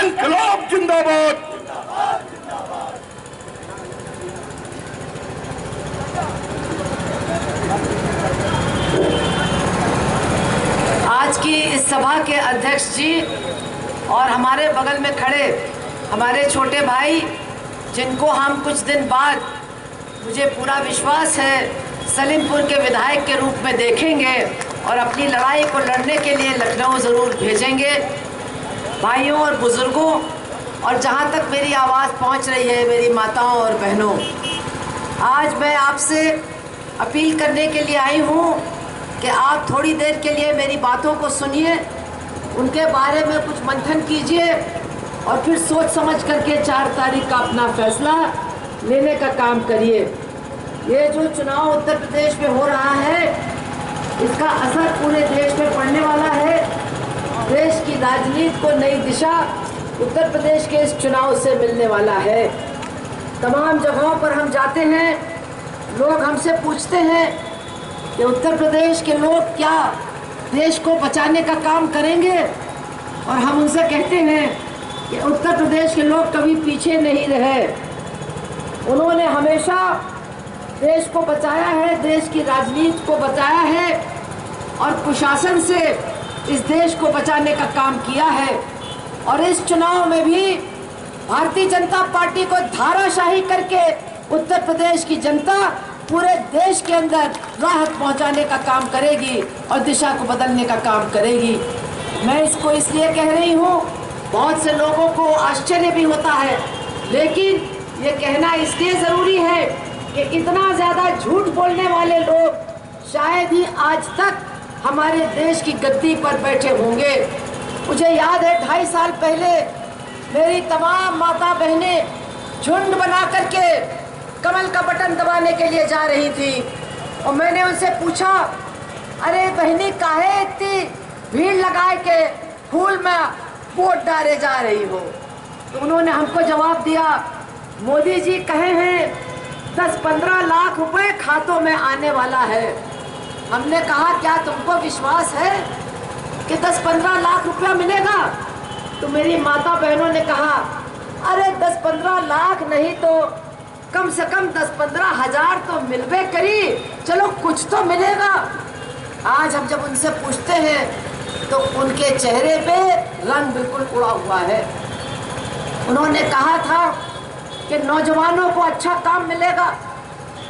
इंकलाब जिंदाबाद। आज की इस सभा के अध्यक्ष जी और हमारे बगल में खड़े हमारे छोटे भाई, जिनको हम कुछ दिन बाद, मुझे पूरा विश्वास है, सलीमपुर के विधायक के रूप में देखेंगे और अपनी लड़ाई को लड़ने के लिए लखनऊ ज़रूर भेजेंगे। भाइयों और बुज़ुर्गों, और जहाँ तक मेरी आवाज़ पहुँच रही है मेरी माताओं और बहनों, आज मैं आपसे अपील करने के लिए आई हूँ कि आप थोड़ी देर के लिए मेरी बातों को सुनिए, उनके बारे में कुछ मंथन कीजिए और फिर सोच समझ करके 4 तारीख का अपना फैसला लेने का काम करिए। ये जो चुनाव उत्तर प्रदेश में हो रहा है, इसका असर पूरे देश में पड़ने वाला है। देश की राजनीति को नई दिशा उत्तर प्रदेश के इस चुनाव से मिलने वाला है। तमाम जगहों पर हम जाते हैं, लोग हमसे पूछते हैं कि उत्तर प्रदेश के लोग क्या देश को बचाने का काम करेंगे, और हम उनसे कहते हैं कि उत्तर प्रदेश के लोग कभी पीछे नहीं रहे। उन्होंने हमेशा देश को बचाया है, देश की राजनीति को बचाया है और कुशासन से इस देश को बचाने का काम किया है। और इस चुनाव में भी भारतीय जनता पार्टी को धाराशाही करके उत्तर प्रदेश की जनता पूरे देश के अंदर राहत पहुंचाने का काम करेगी और दिशा को बदलने का काम करेगी। मैं इसको इसलिए कह रही हूँ, बहुत से लोगों को आश्चर्य भी होता है, लेकिन ये कहना इसलिए ज़रूरी है कि इतना ज़्यादा झूठ बोलने वाले लोग शायद ही आज तक हमारे देश की गद्दी पर बैठे होंगे। मुझे याद है 2.5 साल पहले मेरी तमाम माता बहनें झुंड बना करके कमल का बटन दबाने के लिए जा रही थी और मैंने उनसे पूछा, अरे बहनी काहे इतनी भीड़ लगाए के फूल में वोट डाले जा रही हो? तो उन्होंने हमको जवाब दिया, मोदी जी कहे हैं 10-15 लाख रुपए खातों में आने वाला है। हमने कहा, क्या तुमको विश्वास है कि 10-15 लाख रुपया मिलेगा? तो मेरी माता बहनों ने कहा, अरे 10-15 लाख नहीं तो कम से कम 10-15 हज़ार तो मिलबे करी, चलो कुछ तो मिलेगा। आज हम जब उनसे पूछते हैं तो उनके चेहरे पे रंग बिल्कुल उड़ा हुआ है। उन्होंने कहा था कि नौजवानों को अच्छा काम मिलेगा,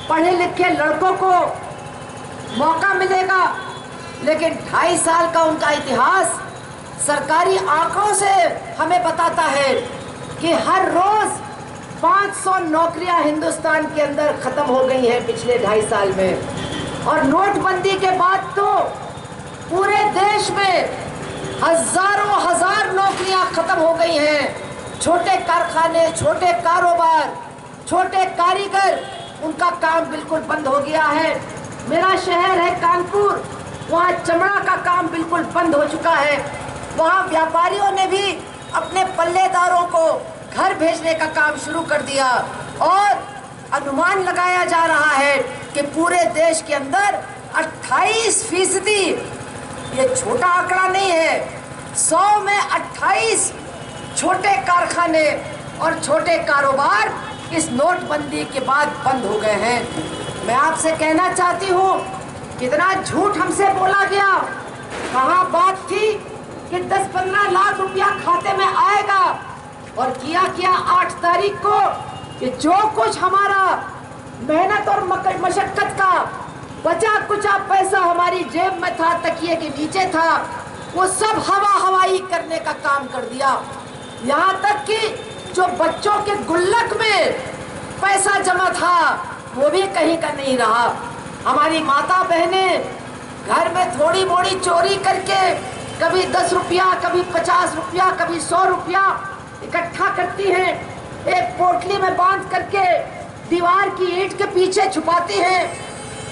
पढ़े लिखे लड़कों को मौका मिलेगा, लेकिन 2.5 साल का उनका इतिहास सरकारी आंकड़ों से हमें बताता है कि हर रोज 500 नौकरियां हिंदुस्तान के अंदर खत्म हो गई हैं पिछले 2.5 साल में। और नोटबंदी के बाद तो पूरे देश में हजारों हजार नौकरियां खत्म हो गई हैं। छोटे कारखाने, छोटे कारोबार, छोटे कारीगर, उनका काम बिल्कुल बंद हो गया है। मेरा शहर है कानपुर, वहाँ चमड़ा का काम बिल्कुल बंद हो चुका है। वहाँ व्यापारियों ने भी अपने पल्लेदारों को घर भेजने का काम शुरू कर दिया और अनुमान लगाया जा रहा है कि पूरे देश के अंदर 28%, ये छोटा आंकड़ा नहीं है, 100 में 28 छोटे कारखाने और छोटे कारोबार इस नोटबंदी के बाद बंद हो गए हैं। मैं आपसे कहना चाहती हूँ, कितना झूठ हमसे बोला गया। कहाँ बात थी कि 10-15 लाख रुपया खाते में आएगा, और किया 8 तारीख को कि जो कुछ हमारा मेहनत और मशक्कत का बचा कुचा पैसा हमारी जेब में था, तकिए के नीचे था, वो सब हवाई करने का काम कर दिया। यहाँ तक कि जो बच्चों के गुल्लक में पैसा जमा था वो भी कहीं का नहीं रहा। हमारी माता बहनें घर में थोड़ी मोड़ी चोरी करके कभी 10 रुपया, कभी 50 रुपया, कभी 100 रुपया इकट्ठा करती हैं, एक पोटली में बांध करके दीवार की ईंट के पीछे छुपाती हैं,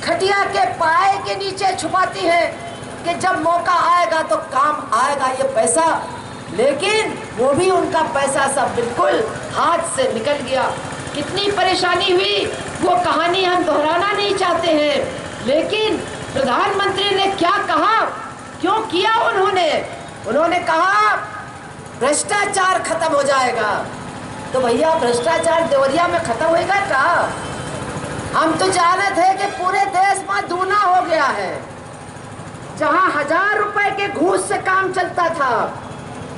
खटिया के पाए के नीचे छुपाती हैं कि जब मौका आएगा तो काम आएगा ये पैसा। लेकिन वो भी उनका पैसा सब बिल्कुल हाथ से निकल गया। कितनी परेशानी हुई वो कहानी हम दोहराना नहीं चाहते हैं, लेकिन प्रधानमंत्री ने क्या कहा, क्यों किया उन्होंने कहा भ्रष्टाचार खत्म हो जाएगा। तो भैया भ्रष्टाचार देवरिया में खत्म होएगा क्या? हम तो जानते थे कि पूरे देश में दूना हो गया है। जहां 1000 रुपए के घूस से काम चलता था,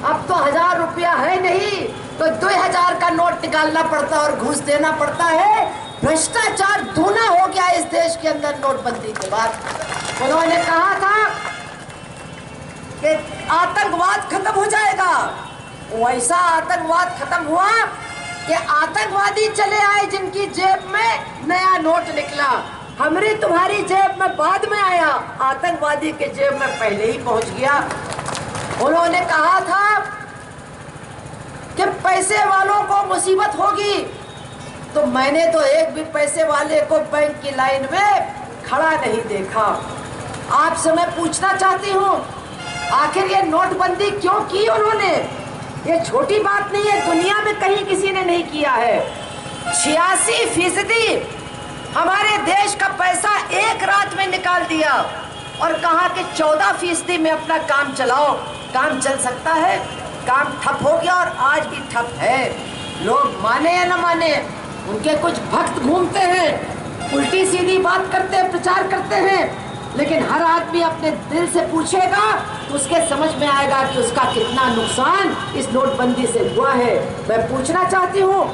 अब तो 1000 रुपया है नहीं तो 2000 का नोट निकालना पड़ता और घूस देना पड़ता है। भ्रष्टाचार दूना हो गया इस देश के अंदर नोटबंदी के बाद। उन्होंने कहा था कि आतंकवाद खत्म हो जाएगा, वैसा आतंकवाद खत्म हुआ कि आतंकवादी चले आए जिनकी जेब में नया नोट निकला। हमारी तुम्हारी जेब में बाद में आया, आतंकवादी के जेब में पहले ही पहुंच गया। उन्होंने कहा था कि पैसे वालों को मुसीबत होगी, तो मैंने तो एक भी पैसे वाले को बैंक की लाइन में खड़ा नहीं देखा। आपसे मैं पूछना चाहती हूँ, आखिर ये नोटबंदी क्यों की उन्होंने? ये छोटी बात नहीं है, दुनिया में कहीं किसी ने नहीं किया है। 86% हमारे देश का पैसा एक रात में निकाल दिया और कहा कि 14% में अपना काम चलाओ। काम चल सकता है? काम ठप हो गया और आज भी ठप है। लोग माने या न माने, उनके कुछ भक्त घूमते हैं, उल्टी सीधी बात करते हैं, प्रचार करते हैं, लेकिन हर आदमी अपने दिल से पूछेगा तो उसके समझ में आएगा कि उसका कितना नुकसान इस नोटबंदी से हुआ है। मैं पूछना चाहती हूँ,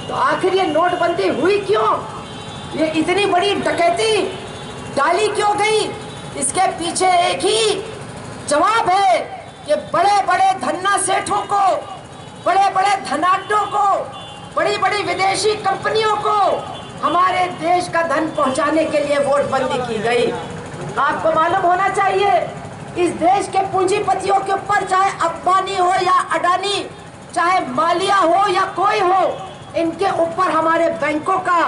तो आखिर ये नोटबंदी हुई क्यों? ये इतनी बड़ी डकैती डाली क्यों गई? इसके पीछे एक ही जवाब है कि बड़े बड़े धन्ना सेठों को, बड़े बड़े धनाढ्यों को, बड़ी बड़ी विदेशी कंपनियों को हमारे देश का धन पहुंचाने के लिए वोटबंदी की गई। आपको मालूम होना चाहिए, इस देश के पूंजीपतियों के ऊपर, चाहे अंबानी हो या अडानी, चाहे मालिया हो या कोई हो, इनके ऊपर हमारे बैंकों का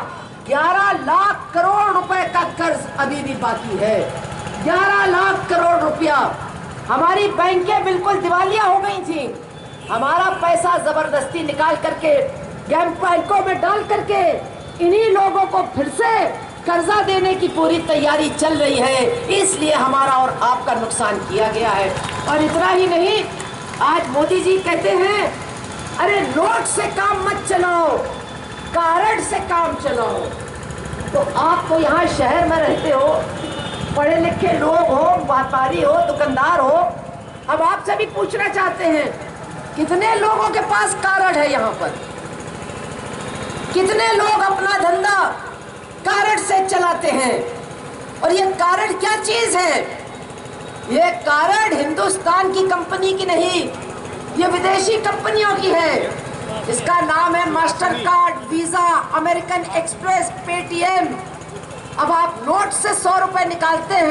11 लाख करोड़ रुपए का कर्ज अभी भी बाकी है। 11 लाख करोड़ रुपया। हमारी बैंकें बिल्कुल दिवालिया हो गई थी। हमारा पैसा जबरदस्ती निकाल करके बैंकों में डाल करके इन्हीं लोगों को फिर से कर्जा देने की पूरी तैयारी चल रही है। इसलिए हमारा और आपका नुकसान किया गया है। और इतना ही नहीं, आज मोदी जी कहते हैं अरे नोट से काम मत चलाओ, कार्ड से काम चलाओ। तो आप तो यहाँ शहर में रहते हो, पढ़े लिखे लोग हो, व्यापारी हो, दुकानदार हो, अब आपसे भी पूछना चाहते हैं कितने लोगों के पास कार्ड है यहाँ पर? कितने लोग अपना धंधा कार्ड से चलाते हैं? और ये कार्ड क्या चीज है? ये कार्ड हिंदुस्तान की कंपनी की नहीं, ये विदेशी कंपनियों की है। इसका नाम है master card, visa, American express, Paytm. अब आप नोट से 100 रुपए निकालते हैं।